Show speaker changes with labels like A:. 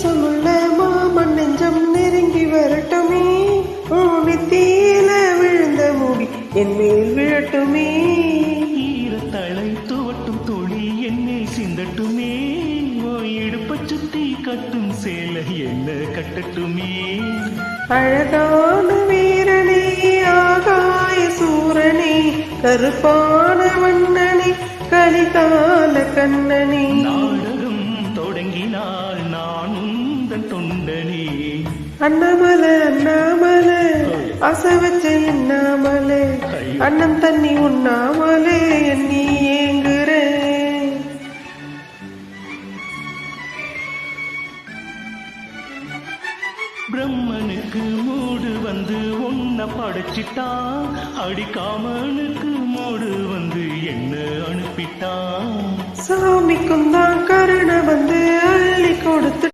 A: நேசமுள்ள மாமன் நெஞ்சம் நெருங்கி வரட்டுமே. நெத்தியில விழுந்த மூடி என் மேல் விழட்டுமே.
B: ஈரத்தலை துவட்டும் துளி என்னை சிந்தட்டுமே. இடுப்ப சுத்தி கட்டும் சேலை என்ன கட்டட்டுமே.
A: அழகான வீரனே, ஆகாய சூரனே, கருப்பான வண்ணனே, கலிகால கண்ணனே.
B: நாடகம் தொடங்கினால் நான் உந்தன் தொண்டனே.
A: அண்ணாமலை அண்ணாமலை ஆசை வச்ச எண்ணாமலை, அண்ணன் தண்ணி உண்ணாமலே எண்ணி ஏங்குறேன்.
B: பிரம்மனுக்கு மூடு வந்து உன்னை படைச்சிட்டான். அடிக்காமனுக்கு மூடு வந்து என்ன அனுப்பிட்டான்.
A: சாமிக்கும் தான் கருணை வந்து அள்ளி கொடுத்து